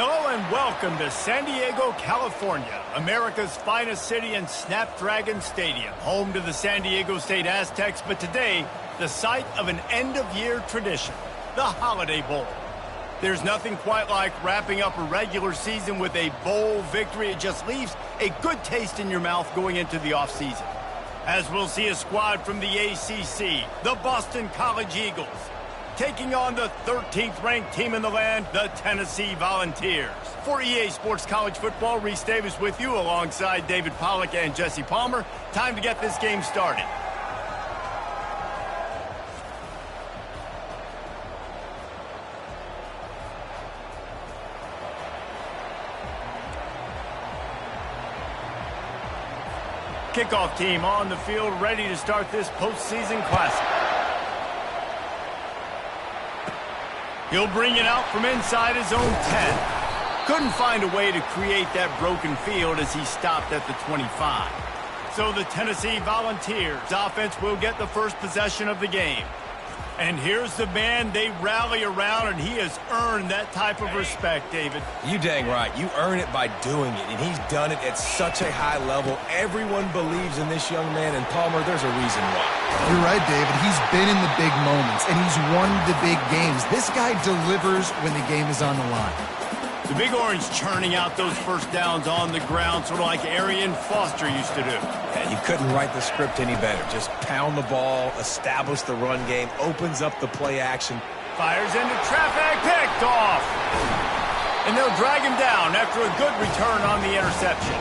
Hello and welcome to San Diego, California, America's finest city and Snapdragon Stadium, home to the San Diego State Aztecs, but today, the site of an end-of-year tradition, the Holiday Bowl. There's nothing quite like wrapping up a regular season with a bowl victory. It just leaves a good taste in your mouth going into the offseason. As we'll see a squad from the ACC, the Boston College Eagles, taking on the 13th ranked team in the land, the Tennessee Volunteers. For EA Sports College Football, Reese Davis with you alongside David Pollack and Jesse Palmer. Time to get this game started. Kickoff team on the field, ready to start this postseason classic. He'll bring it out from inside his own 10. Couldn't find a way to create that broken field as he stopped at the 25. So the Tennessee Volunteers offense will get the first possession of the game. And here's the man they rally around, and he has earned that type of respect, David. You dang right. You earn it by doing it, and he's done it at such a high level. Everyone believes in this young man, and Palmer, there's a reason why. You're right, David. He's been in the big moments, and he's won the big games. This guy delivers when the game is on the line. The Big Orange churning out those first downs on the ground, sort of like Arian Foster used to do. Yeah, you couldn't write the script any better. Just pound the ball, establish the run game, opens up the play action. Fires into traffic, picked off. And they'll drag him down after a good return on the interception.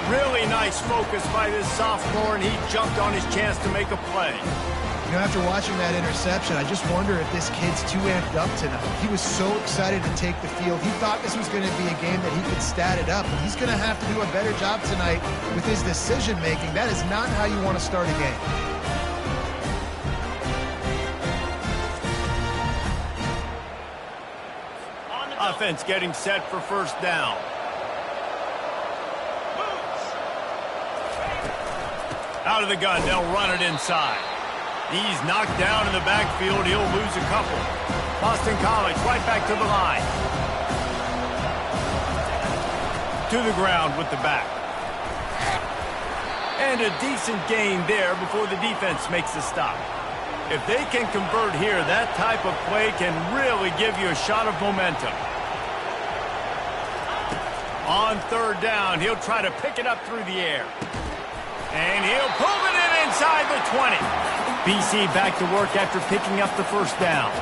Really nice focus by this sophomore, and he jumped on his chance to make a play. You know, after watching that interception, I just wonder if this kid's too amped up tonight. He was so excited to take the field. He thought this was going to be a game that he could stat it up. But he's going to have to do a better job tonight with his decision-making. That is not how you want to start a game. Offense getting set for first down. Out of the gun, they'll run it inside. He's knocked down in the backfield. He'll lose a couple. Boston College right back to the line. To the ground with the back. And a decent gain there before the defense makes the stop. If they can convert here, that type of play can really give you a shot of momentum. On third down, he'll try to pick it up through the air. And he'll pull it in inside the 20. BC back to work after picking up the first down.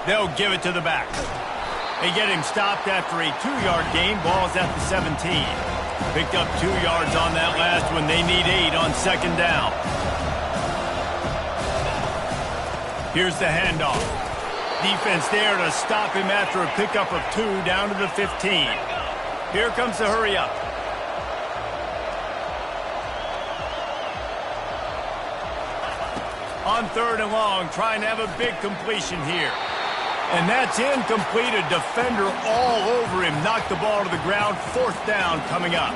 They'll give it to the back. They get him stopped after a 2-yard gain. Ball's at the 17. Picked up 2 yards on that last one. They need 8 on second down. Here's the handoff. Defense there to stop him after a pickup of 2 down to the 15. Here comes the hurry up. On third and long, trying to have a big completion here. And that's incomplete. A defender all over him. Knocked the ball to the ground. Fourth down coming up.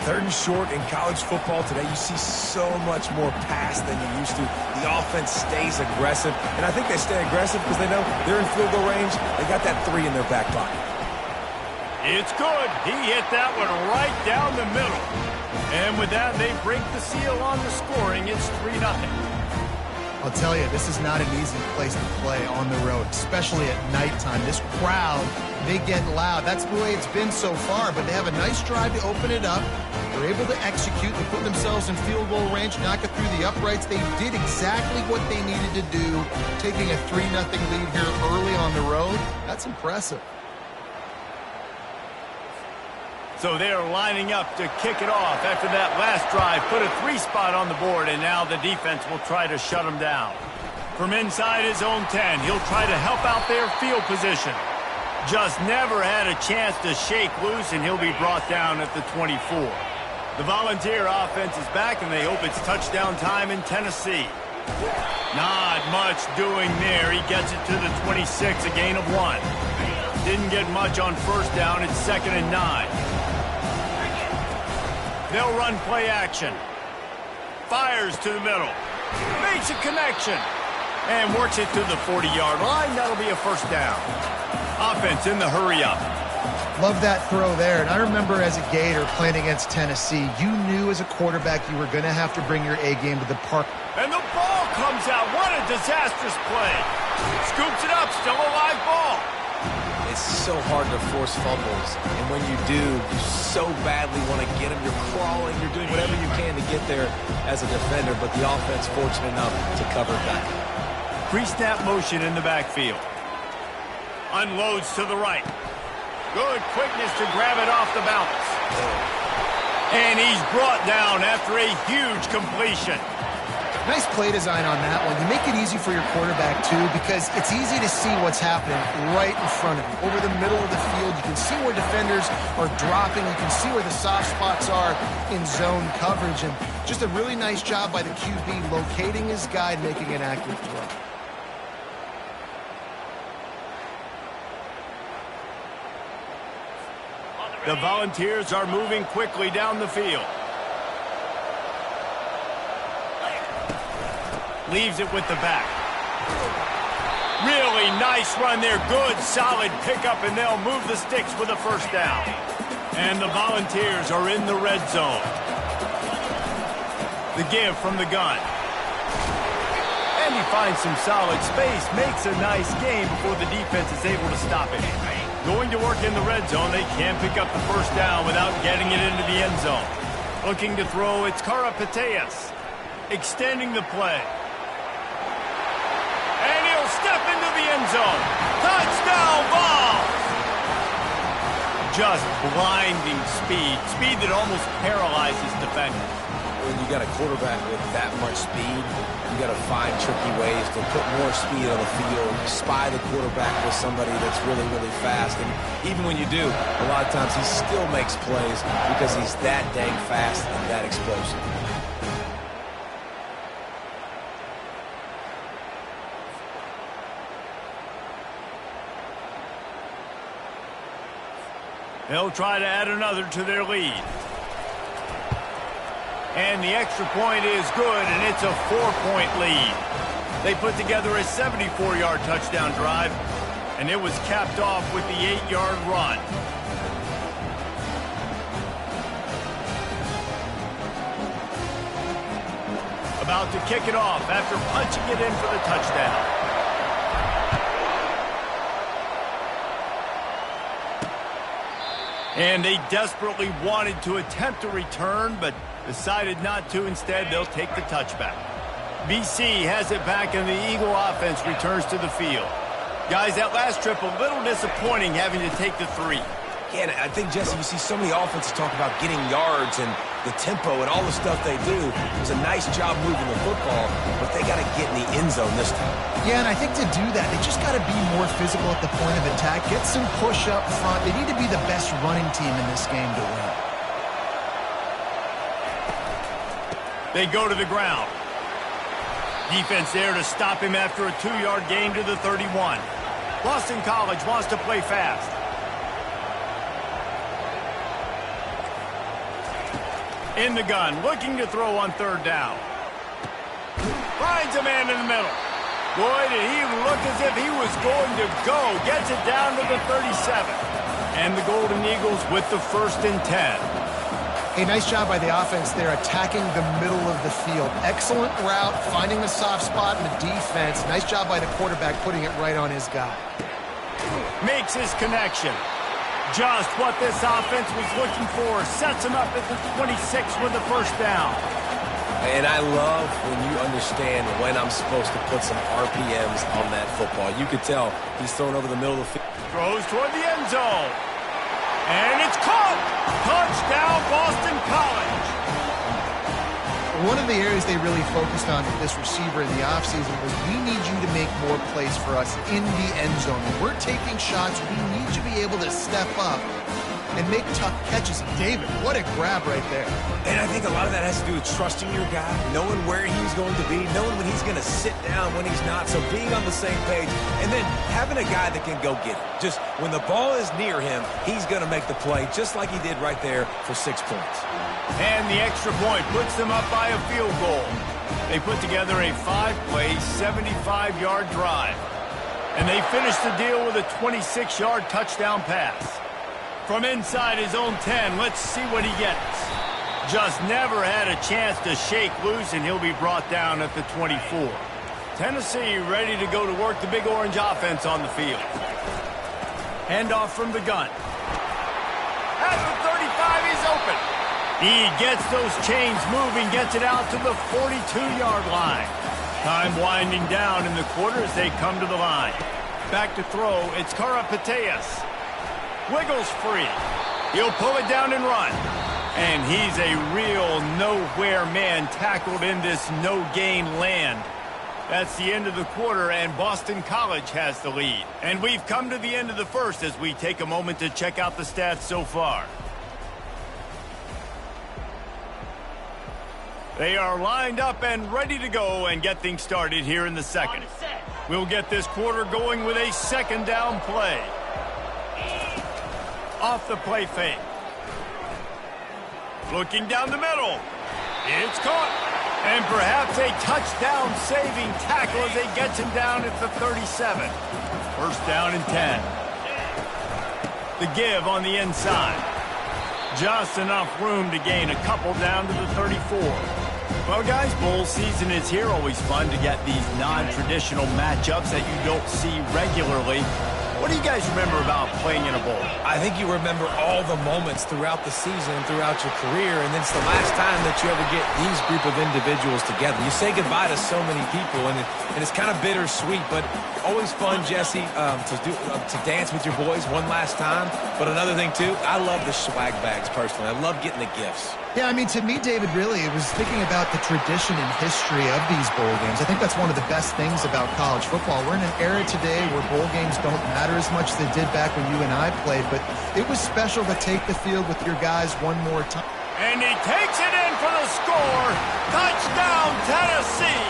Third and short in college football today, you see so much more pass than you used to. The offense stays aggressive, and I think they stay aggressive because they know they're in field goal range. They got that 3 in their back pocket. It's good. He hit that one right down the middle. And with that, they break the seal on the scoring. It's 3-0. I'll tell you, this is not an easy place to play on the road, especially at nighttime. This crowd, they get loud. That's the way it's been so far, but they have a nice drive to open it up. They're able to execute. They put themselves in field goal range, knock it through the uprights. They did exactly what they needed to do, taking a 3-0 lead here early on the road. That's impressive. So they're lining up to kick it off after that last drive. Put a 3 spot on the board, and now the defense will try to shut them down. From inside his own 10, he'll try to help out their field position. Just never had a chance to shake loose, and he'll be brought down at the 24. The Volunteer offense is back, and they hope it's touchdown time in Tennessee. Not much doing there. He gets it to the 26, a gain of 1. Didn't get much on first down. It's 2nd and 9. They'll run play action. Fires to the middle. Makes a connection. And works it to the 40-yard line. That'll be a first down. Offense in the hurry-up. Love that throw there. And I remember as a Gator playing against Tennessee, you knew as a quarterback you were going to have to bring your A game to the park. And the ball comes out. What a disastrous play. Scoops it up. Still a live ball. It's so hard to force fumbles. And when you do, you so badly want to get them. You're crawling. You're doing whatever you can to get there as a defender. But the offense fortunate enough to cover back. Pre-snap motion in the backfield. Unloads to the right. Good quickness to grab it off the bounce. And he's brought down after a huge completion. Nice play design on that one. You make it easy for your quarterback, too, because it's easy to see what's happening right in front of you. Over the middle of the field, you can see where defenders are dropping. You can see where the soft spots are in zone coverage. And just a really nice job by the QB locating his guy and making an accurate throw. The Volunteers are moving quickly down the field. Leaves it with the back. Really nice run there. Good, solid pickup, and they'll move the sticks with a first down. And the Volunteers are in the red zone. The give from the gun. And he finds some solid space. Makes a nice game before the defense is able to stop it. Going to work in the red zone, they can't pick up the first down without getting it into the end zone. Looking to throw, it's Karapateas. Extending the play. And he'll step into the end zone. Touchdown ball! Just blinding speed. Speed that almost paralyzes defenders. When you got a quarterback with that much speed, you got to find tricky ways to put more speed on the field, spy the quarterback with somebody that's really, really fast. And even when you do, a lot of times he still makes plays because he's that dang fast and that explosive. They'll try to add another to their lead. And the extra point is good, and it's a 4-point lead. They put together a 74-yard touchdown drive, and it was capped off with the 8-yard run. About to kick it off after punching it in for the touchdown. And they desperately wanted to attempt a return, but decided not to. Instead, they'll take the touchback. BC has it back, and the Eagle offense returns to the field. Guys, that last trip, a little disappointing having to take the 3. Yeah, and I think, Jesse, you see so many offenses talk about getting yards and the tempo and all the stuff they do. It was a nice job moving the football, but they got to get in the end zone this time. Yeah, and I think to do that, they just got to be more physical at the point of attack, get some push up front. They need to be the best running team in this game to win. They go to the ground. Defense there to stop him after a 2-yard gain to the 31. Boston College wants to play fast. In the gun, looking to throw on 3rd down. Finds a man in the middle. Boy, did he look as if he was going to go. Gets it down to the 37. And the Golden Eagles with the 1st and 10. A nice job by the offense there, attacking the middle of the field. Excellent route, finding the soft spot in the defense. Nice job by the quarterback, putting it right on his guy. Makes his connection. Just what this offense was looking for. Sets him up at the 26 with the first down. And I love when you understand when I'm supposed to put some RPMs on that football. You could tell he's thrown over the middle of the field. Throws toward the end zone. And it's caught. Touchdown, Boston College. One of the areas they really focused on with this receiver in the offseason was we need you to make more plays for us in the end zone. When we're taking shots, we need you to be able to step up and make tough catches. And David, what a grab right there. And I think a lot of that has to do with trusting your guy, knowing where he's going to be, knowing when he's going to sit down, when he's not. So being on the same page, and then having a guy that can go get it. Just when the ball is near him, he's going to make the play, just like he did right there for 6 points. And the extra point puts them up by a field goal. They put together a 5-play, 75-yard drive. And they finished the deal with a 26-yard touchdown pass. From inside his own 10, let's see what he gets. Just never had a chance to shake loose, and he'll be brought down at the 24. Tennessee ready to go to work the Big Orange offense on the field. Handoff from the gun. At the 35, he's open. He gets those chains moving, gets it out to the 42-yard line. Time winding down in the quarter as they come to the line. Back to throw, it's Karapateas. Wiggles free. He'll pull it down and run. And he's a real nowhere man tackled in this no-gain land. That's the end of the quarter, and Boston College has the lead. And we've come to the end of the first as we take a moment to check out the stats so far. They are lined up and ready to go and get things started here in the second. We'll get this quarter going with a second down play. Off the play fake. Looking down the middle. It's caught. And perhaps a touchdown-saving tackle as they get him down at the 37. First down and 10. The give on the inside. Just enough room to gain a couple down to the 34. Well, guys, bowl season is here. Always fun to get these non-traditional matchups that you don't see regularly. What do you guys remember about playing in a bowl? I think you remember all the moments throughout the season, throughout your career, and it's the last time that you ever get these group of individuals together. You say goodbye to so many people, and it's kind of bittersweet, but always fun, Jesse, to dance with your boys one last time. But another thing, too, I love the swag bags, personally. I love getting the gifts. Yeah, I mean, to me, David, really, it was thinking about the tradition and history of these bowl games. I think that's one of the best things about college football. We're in an era today where bowl games don't matter as much as they did back when you and I played, but it was special to take the field with your guys one more time. And he takes it in for the score. Touchdown, Tennessee.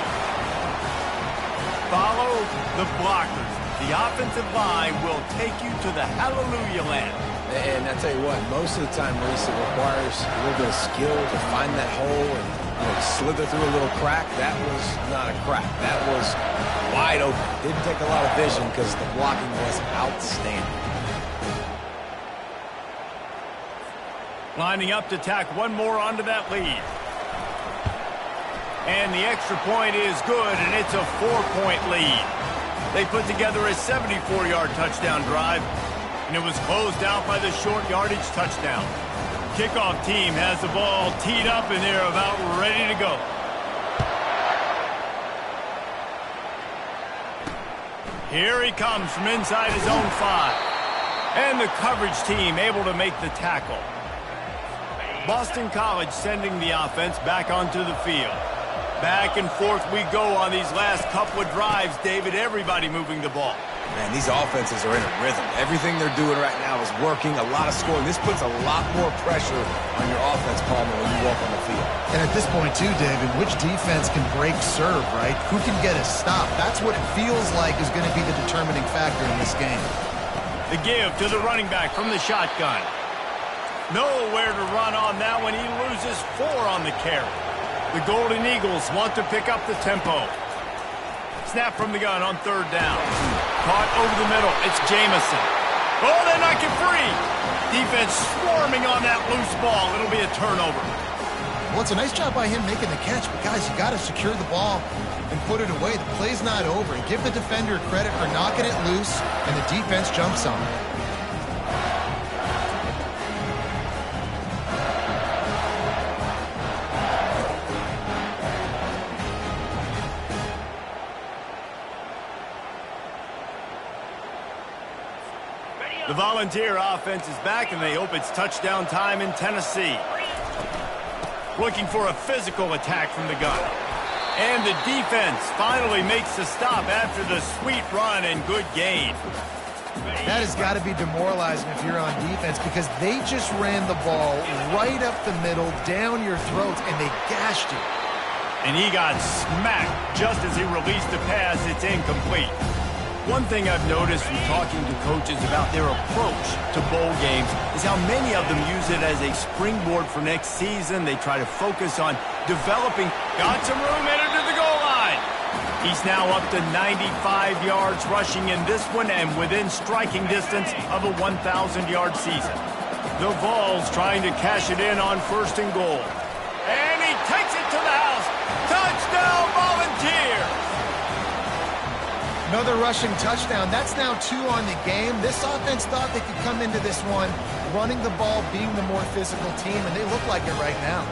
Follow the blockers. The offensive line will take you to the hallelujah land. And I tell you what, most of the time, Reese, it requires a little bit of skill to find that hole and slither through a little crack. That was not a crack. That was wide open. Didn't take a lot of vision because the blocking was outstanding. Lining up to tack one more onto that lead. And the extra point is good, and it's a 4-point lead. They put together a 74-yard touchdown drive, and it was closed out by the short yardage touchdown. Kickoff team has the ball teed up, and they're about ready to go. Here he comes from inside his own 5. And the coverage team able to make the tackle. Boston College sending the offense back onto the field. Back and forth we go on these last couple of drives, David. Everybody moving the ball. Man, these offenses are in a rhythm. Everything they're doing right now is working. A lot of scoring. This puts a lot more pressure on your offense, Palmer, when you walk on the field. And at this point, too, David, which defense can break serve, right? Who can get a stop? That's what it feels like is going to be the determining factor in this game. The give to the running back from the shotgun. Nowhere to run on that one. He loses 4 on the carry. The Golden Eagles want to pick up the tempo. Snap from the gun on 3rd down. Caught over the middle. It's Jamison. Oh, they knock it free. Defense swarming on that loose ball. It'll be a turnover. Well, it's a nice job by him making the catch, but guys, you got to secure the ball and put it away. The play's not over. Give the defender credit for knocking it loose, and the defense jumps on it. The Volunteer offense is back, and they hope it's touchdown time in Tennessee. Looking for a physical attack from the gun. And the defense finally makes the stop after the sweet run and good gain. That has got to be demoralizing if you're on defense because they just ran the ball right up the middle, down your throats, and they gashed you. And he got smacked just as he released the pass. It's incomplete. One thing I've noticed from talking to coaches about their approach to bowl games is how many of them use it as a springboard for next season. They try to focus on developing. Got some room, entered to the goal He's now up to 95 yards rushing in this one and within striking distance of a 1,000-yard season. The Vols trying to cash it in on 1st and goal. And he takes it to the house. Touchdown, Volunteers! Another rushing touchdown. That's now 2 on the game. This offense thought they could come into this one running the ball, being the more physical team, and they look like it right now.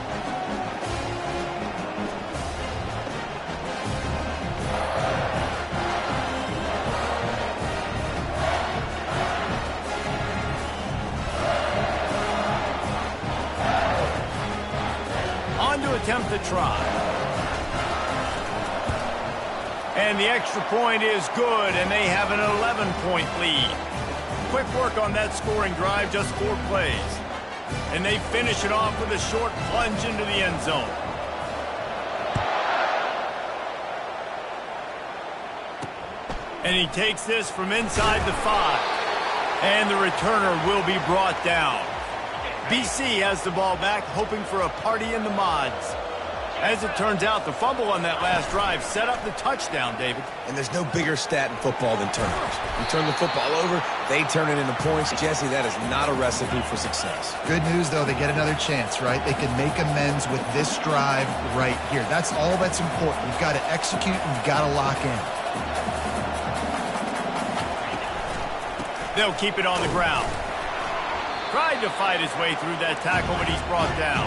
Attempt to try. And the extra point is good, and they have an 11-point lead. Quick work on that scoring drive, just 4 plays. And they finish it off with a short plunge into the end zone. And he takes this from inside the 5. And the returner will be brought down. BC has the ball back, hoping for a party in the mods. As it turns out, the fumble on that last drive set up the touchdown, David. And there's no bigger stat in football than turnovers. You turn the football over, they turn it into points. Jesse, that is not a recipe for success. Good news, though, they get another chance, right? They can make amends with this drive right here. That's all that's important. You've got to execute and you've got to lock in. They'll keep it on the ground. Tried to fight his way through that tackle, but he's brought down.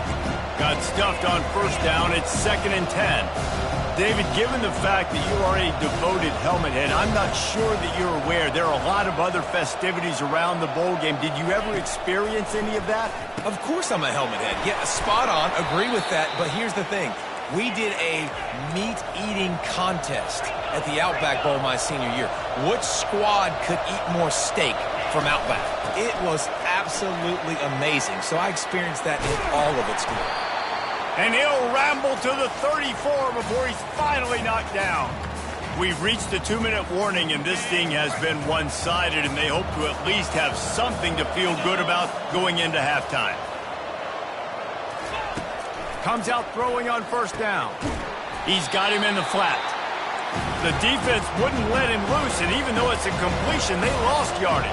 Got stuffed on 1st down. It's 2nd and 10. David, given the fact that you are a devoted helmet head, I'm not sure that you're aware there are a lot of other festivities around the bowl game. Did you ever experience any of that? Of course I'm a helmet head. Yeah, spot on. Agree with that. But here's the thing. We did a meat-eating contest at the Outback Bowl my senior year. Which squad could eat more steak from Outback? It was absolutely amazing. So I experienced that in all of its glory. And he'll ramble to the 34 before he's finally knocked down. We've reached the 2-minute warning, and this thing has been one-sided, and they hope to at least have something to feel good about going into halftime. Comes out throwing on 1st down. He's got him in the flat. The defense wouldn't let him loose, and even though it's a completion, they lost yardage.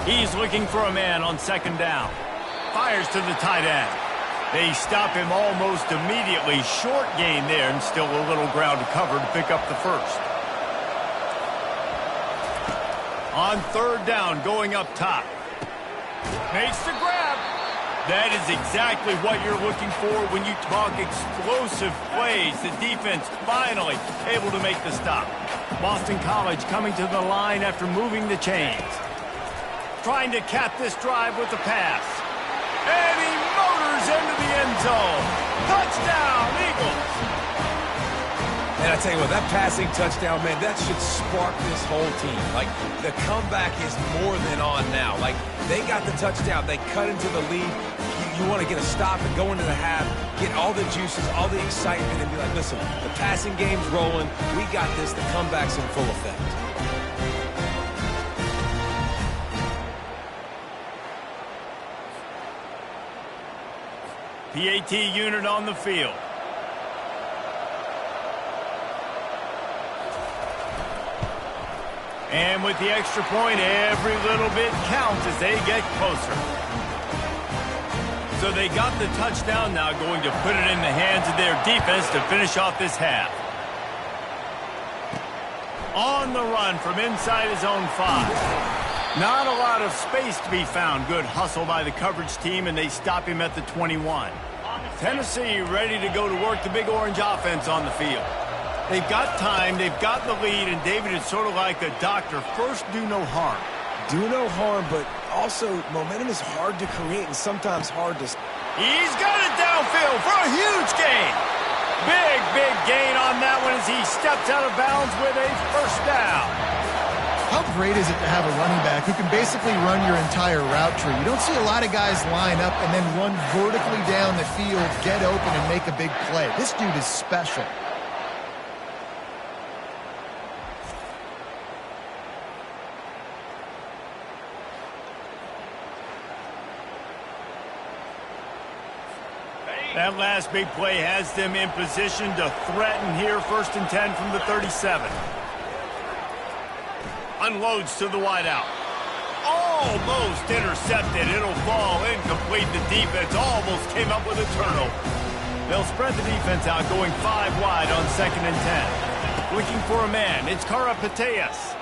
He's looking for a man on 2nd down. Fires to the tight end. They stop him almost immediately. Short gain there, and still a little ground to cover to pick up the 1st. On 3rd down, going up top. Makes the grab. That is exactly what you're looking for when you talk explosive plays. The defense finally able to make the stop. Boston College coming to the line after moving the chains. Trying to cap this drive with the pass. And he motors into the end zone. Touchdown, Eagles. And I tell you what, that passing touchdown, man, that should spark this whole team. Like, the comeback is more than on now. Like, they got the touchdown. They cut into the lead. You want to get a stop and go into the half, get all the juices, all the excitement, and be like, listen, the passing game's rolling. We got this. The comeback's in full effect. PAT unit on the field. And with the extra point, every little bit counts as they get closer. So they got the touchdown, now going to put it in the hands of their defense to finish off this half. On the run from inside his own 5. Not a lot of space to be found. Good hustle by the coverage team, and they stop him at the 21. Tennessee ready to go to work the Big Orange offense on the field. They've got time, they've got the lead, and David is sort of like the doctor. First, do no harm. Do no harm, but also momentum is hard to create and sometimes hard to... He's got it downfield for a huge gain. Big gain on that one as he steps out of bounds with a 1st down. How great is it to have a running back who can basically run your entire route tree? You don't see a lot of guys line up and then run vertically down the field, get open, and make a big play. This dude is special. That last big play has them in position to threaten here. 1st and 10 from the 37. Unloads to the wideout. Almost intercepted. It'll fall incomplete. The defense almost came up with a turnover. They'll spread the defense out, going 5 wide on 2nd and 10. Looking for a man. It's Karapateas.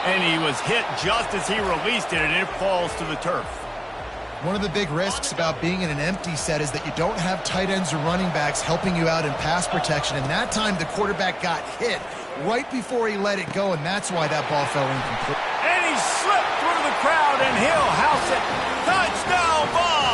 And he was hit just as he released it, and it falls to the turf. One of the big risks about being in an empty set is that you don't have tight ends or running backs helping you out in pass protection. And that time the quarterback got hit right before he let it go, and that's why that ball fell incomplete. And he slipped through the crowd, and he'll house it. Touchdown ball!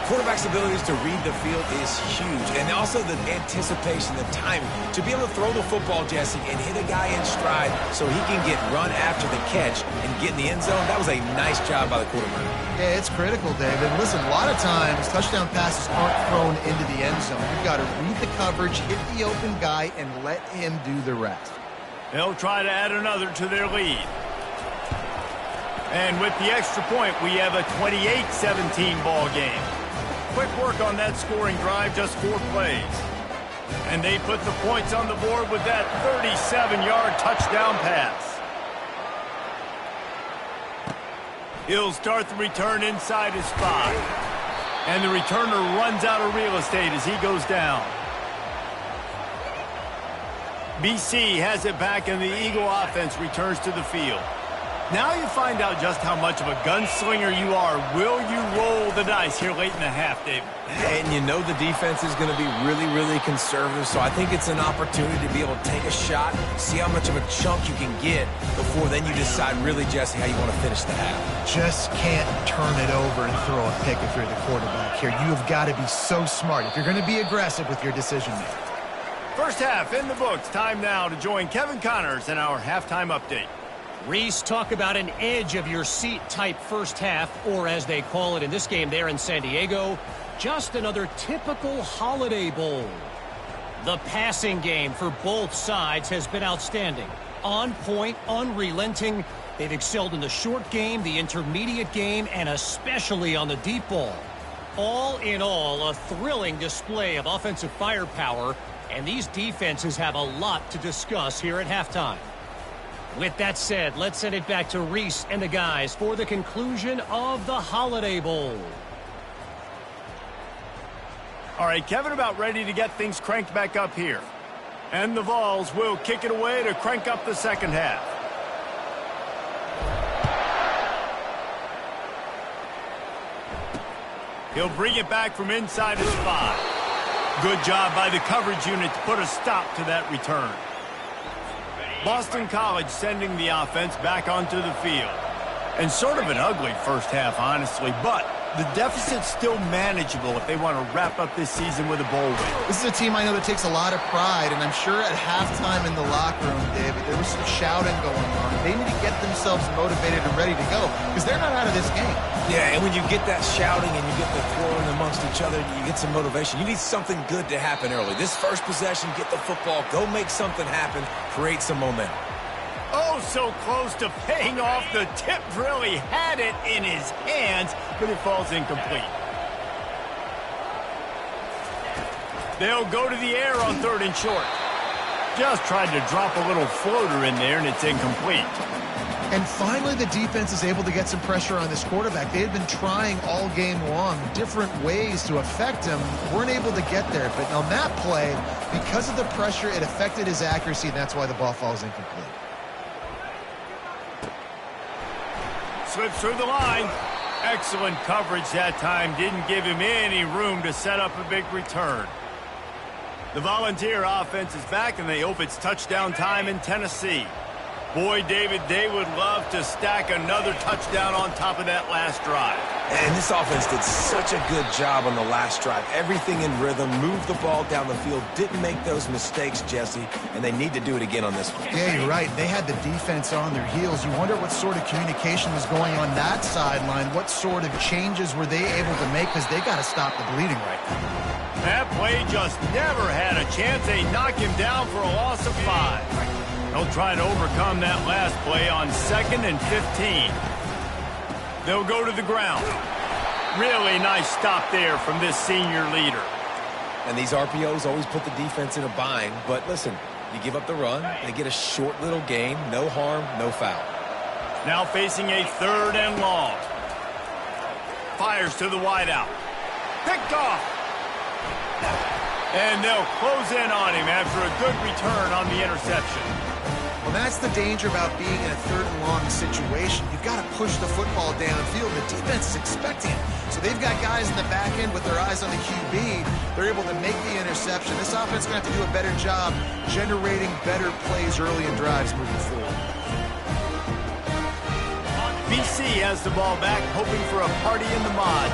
Quarterback's abilities to read the field is huge, and also the anticipation, the timing. To be able to throw the football, Jesse, and hit a guy in stride so he can get run after the catch and get in the end zone, that was a nice job by the quarterback. Yeah, it's critical, David. Listen, a lot of times touchdown passes aren't thrown into the end zone. You've got to read the coverage, hit the open guy, and let him do the rest. They'll try to add another to their lead. And with the extra point, we have a 28-17 ball game. Quick work on that scoring drive, just 4 plays. And they put the points on the board with that 37-yard touchdown pass. He'll start the return inside his 5. And the returner runs out of real estate as he goes down. BC has it back, and the Eagle offense returns to the field. Now you find out just how much of a gunslinger you are. Will you roll the dice here late in the half, David? And you know the defense is going to be really, really conservative, so I think it's an opportunity to be able to take a shot, see how much of a chunk you can get before then you decide really, Jesse, how you want to finish the half. Just can't turn it over and throw a pick if you're the quarterback here. You have got to be so smart if you're going to be aggressive with your decision-making. First half in the books. Time now to join Kevin Connors in our halftime update. Reese, talk about an edge-of-your-seat type first half, or as they call it in this game there in San Diego, just another typical Holiday Bowl. The passing game for both sides has been outstanding. On point, unrelenting. They've excelled in the short game, the intermediate game, and especially on the deep ball. All in all, a thrilling display of offensive firepower, and these defenses have a lot to discuss here at halftime. With that said, let's send it back to Reese and the guys for the conclusion of the Holiday Bowl. All right, Kevin, about ready to get things cranked back up here. And the Vols will kick it away to crank up the second half. He'll bring it back from inside his 5. Good job by the coverage unit to put a stop to that return. Boston College sending the offense back onto the field. And sort of an ugly first half, honestly, but the deficit's still manageable if they want to wrap up this season with a bowl win. This is a team I know that takes a lot of pride, and I'm sure at halftime in the locker room, David, there was some shouting going on. They need to get themselves motivated and ready to go, because they're not out of this game. Yeah, and when you get that shouting and you get the throwing amongst each other, you get some motivation. You need something good to happen early. This first possession, get the football, go make something happen, create some momentum. Oh, so close to paying off. The tip really had it in his hands, but it falls incomplete. They'll go to the air on 3rd and short. Just tried to drop a little floater in there, and it's incomplete. And finally, the defense is able to get some pressure on this quarterback. They had been trying all game long different ways to affect him. Weren't able to get there. But on that play, because of the pressure, it affected his accuracy, and that's why the ball falls incomplete. Slips through the line. Excellent coverage that time. Didn't give him any room to set up a big return. The Volunteer offense is back, and they hope it's touchdown time in Tennessee. Boy, David, they would love to stack another touchdown on top of that last drive. And this offense did such a good job on the last drive. Everything in rhythm, moved the ball down the field, didn't make those mistakes, Jesse, and they need to do it again on this one. Yeah, you're right. They had the defense on their heels. You wonder what sort of communication was going on that sideline. What sort of changes were they able to make, because they got to stop the bleeding right now. That play just never had a chance. They knock him down for a loss of 5. They'll try to overcome that last play on 2nd and 15. They'll go to the ground. Really nice stop there from this senior leader. And these RPOs always put the defense in a bind. But listen, you give up the run, they get a short little gain, no harm, no foul. Now facing a 3rd and long. Fires to the wideout. Picked off. And they'll close in on him after a good return on the interception. Well, that's the danger about being in a 3rd and long situation. You've got to push the football downfield. The defense is expecting it. So they've got guys in the back end with their eyes on the QB. They're able to make the interception. This offense is going to have to do a better job generating better plays early in drives moving forward. BC has the ball back, hoping for a party in the mods.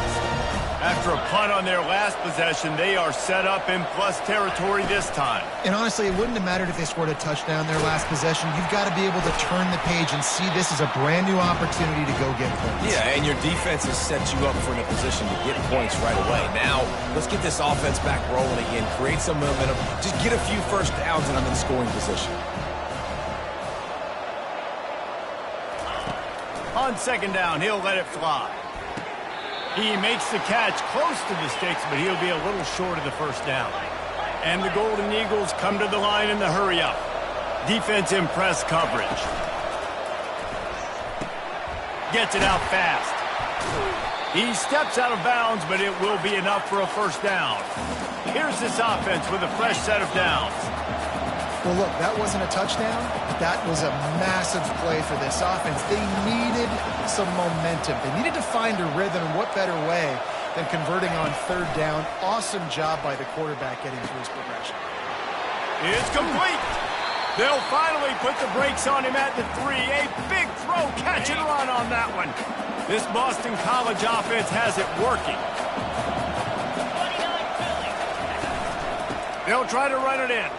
After a punt on their last possession, they are set up in plus territory this time. And honestly, it wouldn't have mattered if they scored a touchdown their last possession. You've got to be able to turn the page and see this as a brand new opportunity to go get points. Yeah, and your defense has set you up for a position to get points right away. Now, let's get this offense back rolling again, create some momentum, just get a few first downs, and I'm in scoring position. On 2nd down, he'll let it fly. He makes the catch close to the sticks, but he'll be a little short of the first down. And the Golden Eagles come to the line in the hurry-up. Defense in press coverage. Gets it out fast. He steps out of bounds, but it will be enough for a first down. Here's this offense with a fresh set of downs. Well, look, that wasn't a touchdown. That was a massive play for this offense. They needed some momentum. They needed to find a rhythm, and what better way than converting on 3rd down. Awesome job by the quarterback getting through his progression. It's complete. They'll finally put the brakes on him at the 3. A big throw, catch and run on that one. This Boston College offense has it working. They'll try to run it in.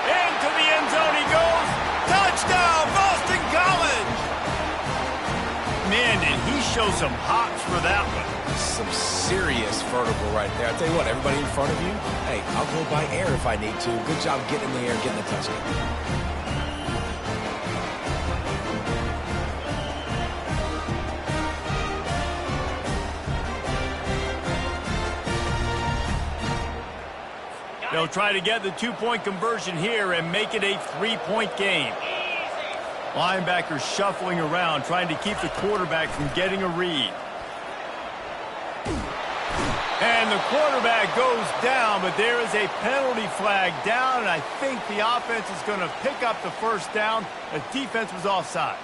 Into the end zone he goes. Touchdown, Boston College! Man, did he show some hops for that one. Some serious vertical right there. I'll tell you what, everybody in front of you, hey, I'll go by air if I need to. Good job getting in the air, getting the touchdown. They'll try to get the 2-point conversion here and make it a 3-point game. Linebackers shuffling around, trying to keep the quarterback from getting a read. And the quarterback goes down, but there is a penalty flag down, and I think the offense is going to pick up the first down. The defense was offside.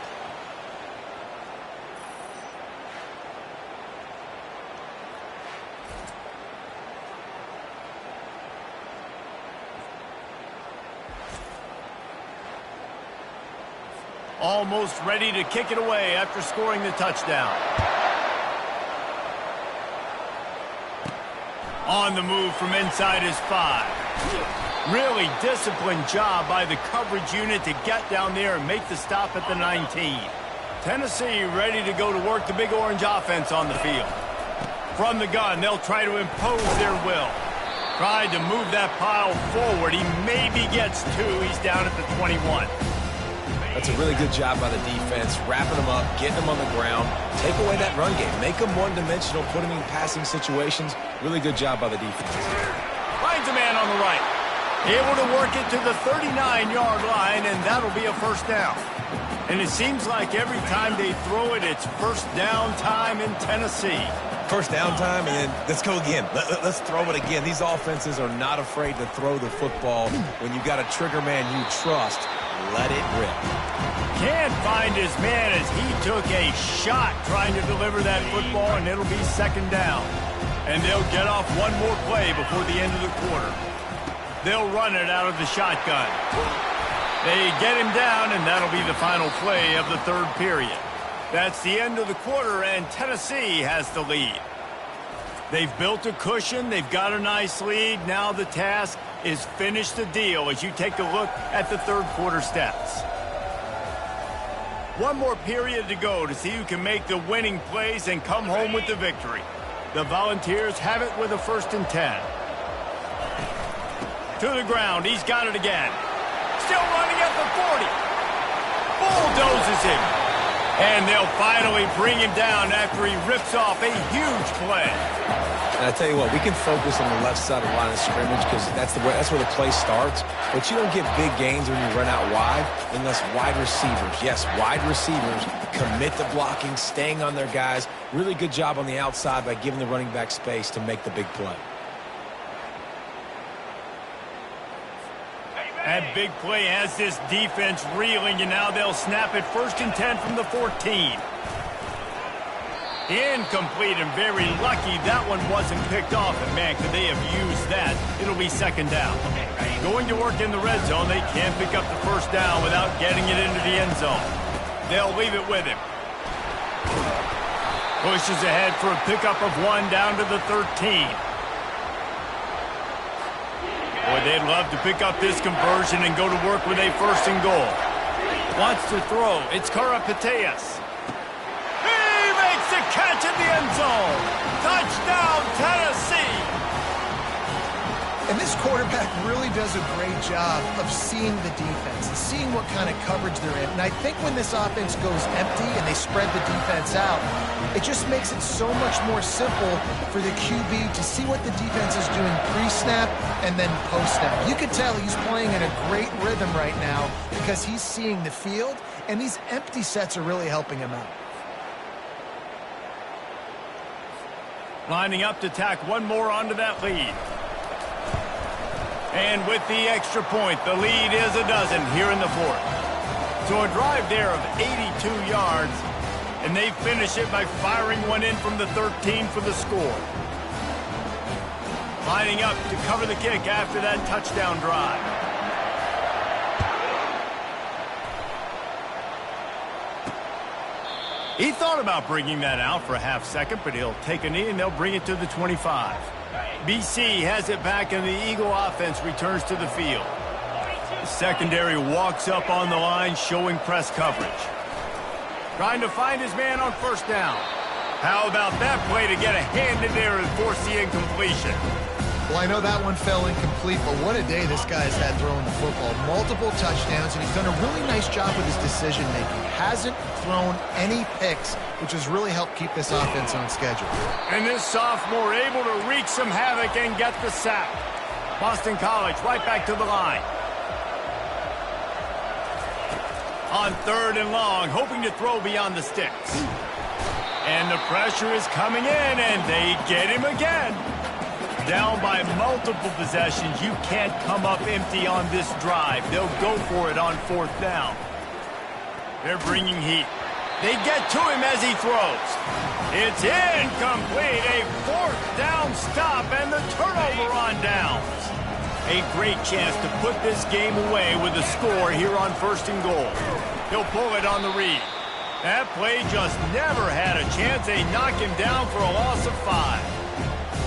Almost ready to kick it away after scoring the touchdown. On the move from inside his 5. Really disciplined job by the coverage unit to get down there and make the stop at the 19. Tennessee ready to go to work the Big Orange offense on the field. From the gun, they'll try to impose their will. Tried to move that pile forward. He maybe gets 2. He's down at the 21. That's a really good job by the defense, wrapping them up, getting them on the ground, take away that run game, make them one-dimensional, put them in passing situations. Really good job by the defense. Finds a man on the right. Able to work it to the 39-yard line, and that'll be a first down. And it seems like every time they throw it, it's first down time in Tennessee. First down time, and then let's go again. Let's throw it again. These offenses are not afraid to throw the football. When you've got a trigger man you trust, let it rip. Can't find his man as he took a shot trying to deliver that football, and it'll be second down. And they'll get off one more play before the end of the quarter. They'll run it out of the shotgun. They get him down, and that'll be the final play of the 3rd period. That's the end of the quarter, and Tennessee has the lead. They've built a cushion. They've got a nice lead. Now the task is finish the deal as you take a look at the 3rd quarter stats. One more period to go to see who can make the winning plays and come home with the victory. The Volunteers have it with a 1st and 10. To the ground. He's got it again. Still running at the 40. Bulldozes him. And they'll finally bring him down after he rips off a huge play. And I tell you what, we can focus on the left side of the line of scrimmage because that's where the play starts. But you don't get big gains when you run out wide unless wide receivers, yes, wide receivers, commit to blocking, staying on their guys. Really good job on the outside by giving the running back space to make the big play. That big play has this defense reeling, and now they'll snap it 1st and 10 from the 14. Incomplete, and very lucky that one wasn't picked off. And, man, could they have used that? It'll be 2nd down. Going to work in the red zone, they can't pick up the 1st down without getting it into the end zone. They'll leave it with him. Pushes ahead for a pickup of 1 down to the 13. Boy, they'd love to pick up this conversion and go to work with a 1st and goal. Wants to throw. It's Karapateas. The catch in the end zone. Touchdown, Tennessee. And this quarterback really does a great job of seeing the defense and seeing what kind of coverage they're in. And I think when this offense goes empty and they spread the defense out, it just makes it so much more simple for the QB to see what the defense is doing pre-snap and then post-snap. You can tell he's playing in a great rhythm right now because he's seeing the field, and these empty sets are really helping him out. Lining up to tack one more onto that lead. And with the extra point, the lead is a dozen here in the 4th. So a drive there of 82 yards, and they finish it by firing one in from the 13 for the score. Lining up to cover the kick after that touchdown drive. He thought about bringing that out for a half second, but he'll take a knee and they'll bring it to the 25. BC has it back and the Eagle offense returns to the field. The secondary walks up on the line showing press coverage. Trying to find his man on 1st down. How about that play to get a hand in there and force the incompletion? Well, I know that one fell incomplete, but what a day this guy's had throwing the football. Multiple touchdowns, and he's done a really nice job with his decision-making. Hasn't thrown any picks, which has really helped keep this offense on schedule. And this sophomore able to wreak some havoc and get the sack. Boston College right back to the line. On 3rd and long, hoping to throw beyond the sticks. And the pressure is coming in, and they get him again. Down by multiple possessions, you can't come up empty on this drive. They'll go for it on 4th down. They're bringing heat. They get to him as he throws. It's incomplete. A 4th down stop and the turnover on downs. A great chance to put this game away with a score here on 1st and goal. He'll pull it on the read. That play just never had a chance. They knock him down for a loss of 5.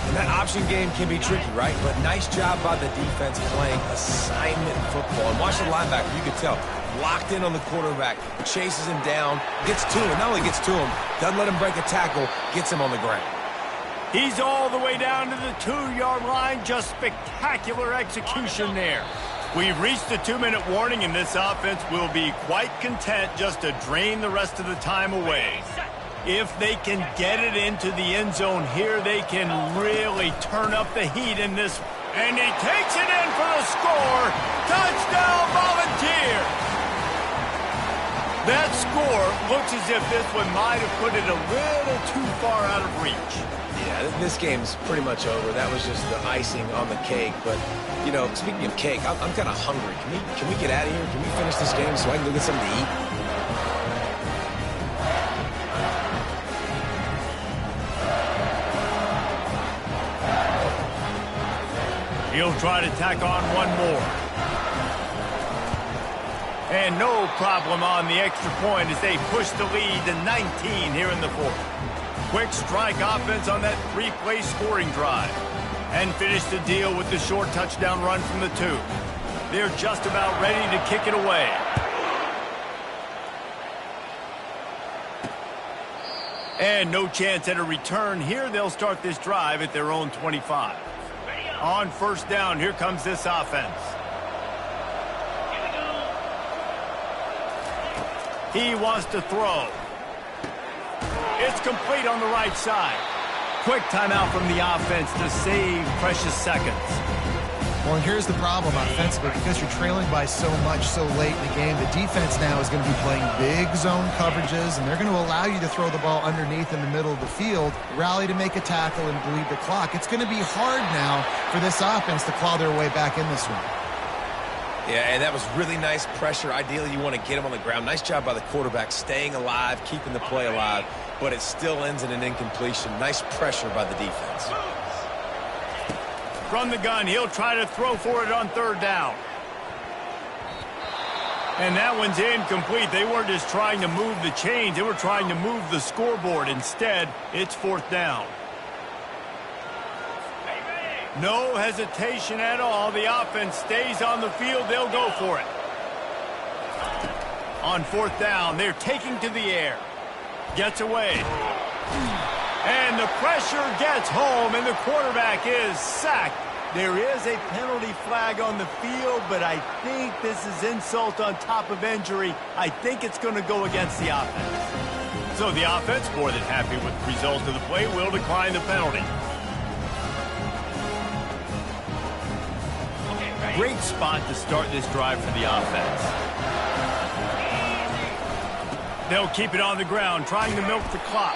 And that option game can be tricky, right? But nice job by the defense playing assignment football. And watch the linebacker, you can tell, locked in on the quarterback, chases him down, gets to him. Not only gets to him, doesn't let him break a tackle, gets him on the ground. He's all the way down to the 2-yard line. Just spectacular execution there. We've reached the 2-minute warning, and this offense will be quite content just to drain the rest of the time away. If they can get it into the end zone here, they can really turn up the heat in this. And he takes it in for the score. Touchdown, Volunteer. That score looks as if this one might have put it a little too far out of reach. Yeah, this game's pretty much over. That was just the icing on the cake. But, you know, speaking of cake, I'm kind of hungry. Can we get out of here? Can we finish this game so I can go get something to eat? He'll try to tack on one more. And no problem on the extra point as they push the lead to 19 here in the 4th. Quick strike offense on that 3-play scoring drive. And finish the deal with the short touchdown run from the 2. They're just about ready to kick it away. And no chance at a return here. They'll start this drive at their own 25. On 1st down, here comes this offense. He wants to throw. It's complete on the right side. Quick timeout from the offense to save precious seconds. Well, and here's the problem offensively. Because you're trailing by so much so late in the game, the defense now is going to be playing big zone coverages, and they're going to allow you to throw the ball underneath in the middle of the field, rally to make a tackle, and bleed the clock. It's going to be hard now for this offense to claw their way back in this one. Yeah, and that was really nice pressure. Ideally, you want to get him on the ground. Nice job by the quarterback staying alive, keeping the play alive, but it still ends in an incompletion. Nice pressure by the defense. From the gun, he'll try to throw for it on third down. And that one's incomplete. They weren't just trying to move the chains. They were trying to move the scoreboard. Instead, it's fourth down. No hesitation at all. The offense stays on the field. They'll go for it. On fourth down, they're taking to the air. Gets away. And the pressure gets home, and the quarterback is sacked. There is a penalty flag on the field, but I think this is insult on top of injury. I think it's going to go against the offense. So the offense, more than happy with the result of the play, will decline the penalty. Great spot to start this drive for the offense. They'll keep it on the ground, trying to milk the clock.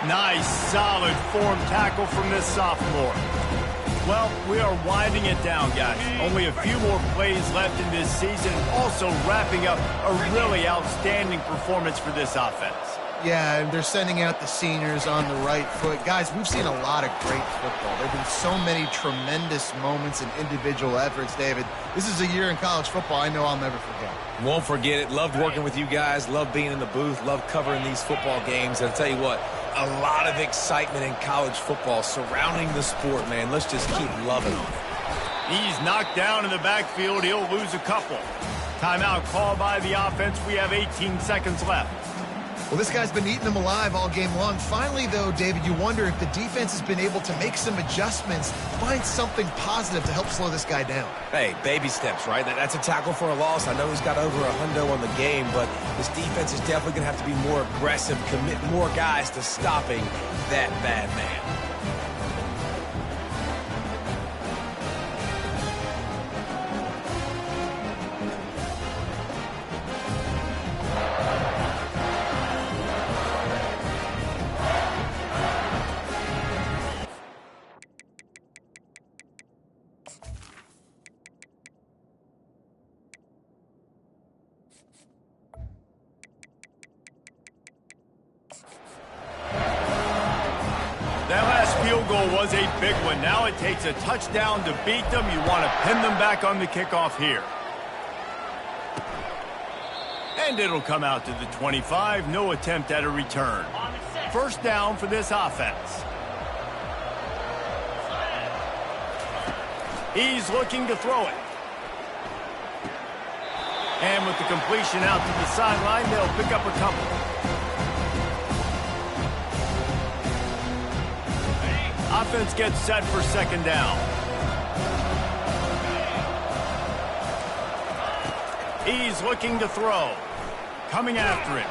Nice, solid form tackle from this sophomore. Well, we are winding it down, guys. Only a few more plays left in this season. Also wrapping up a really outstanding performance for this offense. Yeah, and they're sending out the seniors on the right foot. Guys, we've seen a lot of great football. There have been so many tremendous moments and individual efforts, David. This is a year in college football I know I'll never forget. Won't forget it. Loved working with you guys. Loved being in the booth. Loved covering these football games. And I'll tell you what, a lot of excitement in college football surrounding the sport, man. Let's just keep loving it. He's knocked down in the backfield. He'll lose a couple. Timeout called by the offense. We have 18 seconds left. Well, this guy's been eating them alive all game long. Finally, though, David, you wonder if the defense has been able to make some adjustments, find something positive to help slow this guy down. Hey, baby steps, right? That's a tackle for a loss. I know he's got over $100 on the game, but this defense is definitely going to have to be more aggressive, commit more guys to stopping that bad man. That last field goal was a big one. Now it takes a touchdown to beat them. You want to pin them back on the kickoff here. And it'll come out to the 25. No attempt at a return. First down for this offense. He's looking to throw it. And with the completion out to the sideline, they'll pick up a couple. Offense gets set for second down. He's looking to throw. Coming after him.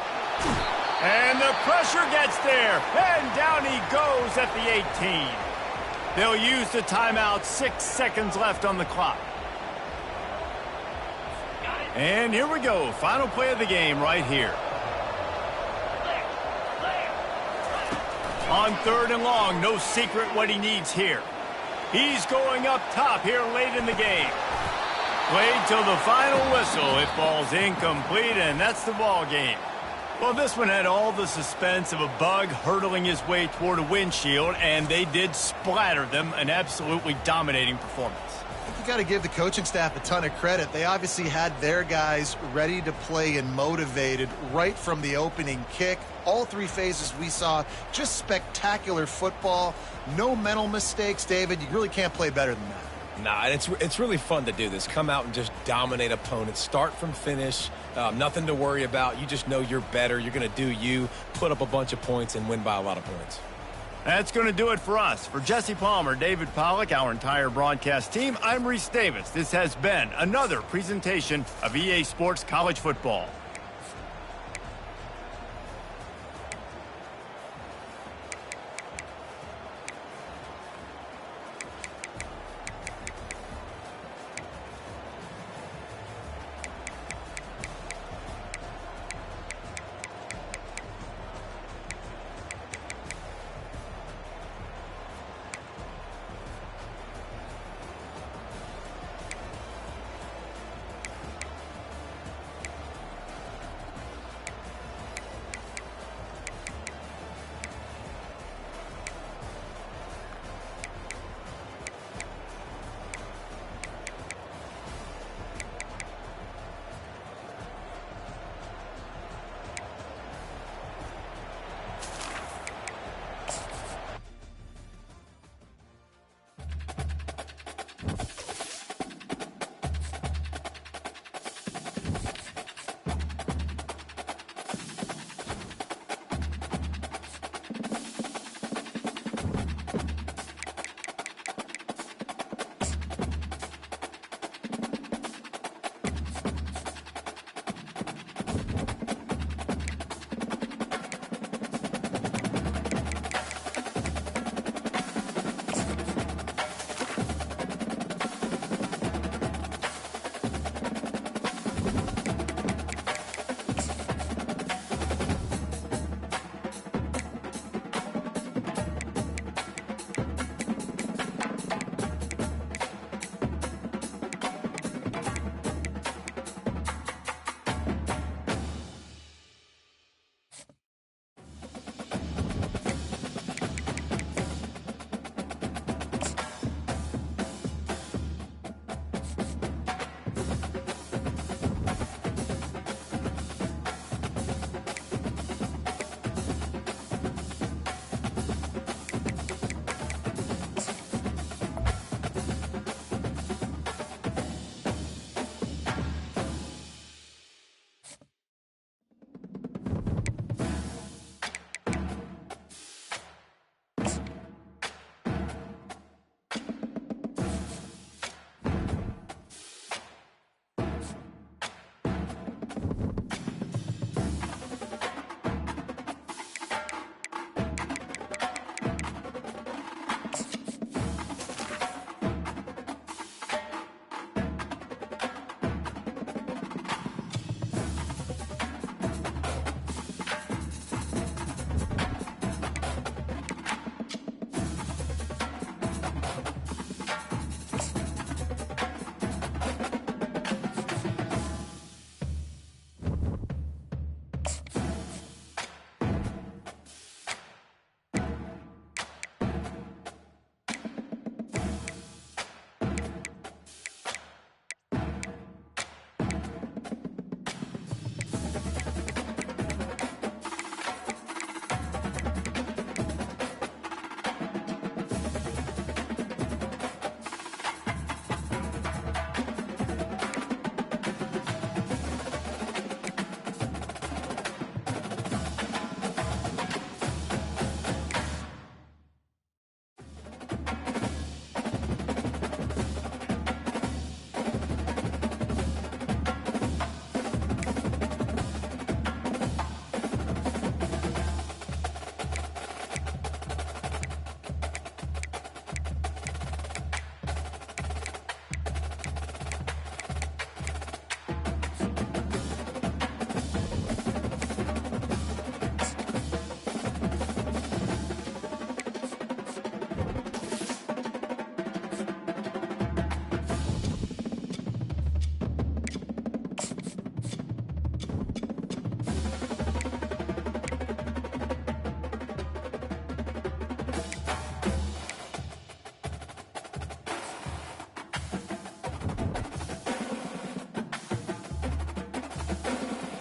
And the pressure gets there. And down he goes at the 18. They'll use the timeout. 6 seconds left on the clock. And here we go. Final play of the game right here. On third and long, no secret what he needs here. He's going up top here late in the game. Played till the final whistle. It falls incomplete, and that's the ball game. Well, this one had all the suspense of a bug hurtling his way toward a windshield, and they did splatter them. An absolutely dominating performance. You got to give the coaching staff a ton of credit. They obviously had their guys ready to play and motivated right from the opening kick. All three phases we saw, just spectacular football. No mental mistakes, David. You really can't play better than that. Nah, and it's really fun to do this. Come out and just dominate opponents. Start from finish. Nothing to worry about. You just know you're better. You're going to do you, put up a bunch of points, and win by a lot of points. That's going to do it for us. For Jesse Palmer, David Pollack, our entire broadcast team, I'm Reese Davis. This has been another presentation of EA Sports College Football.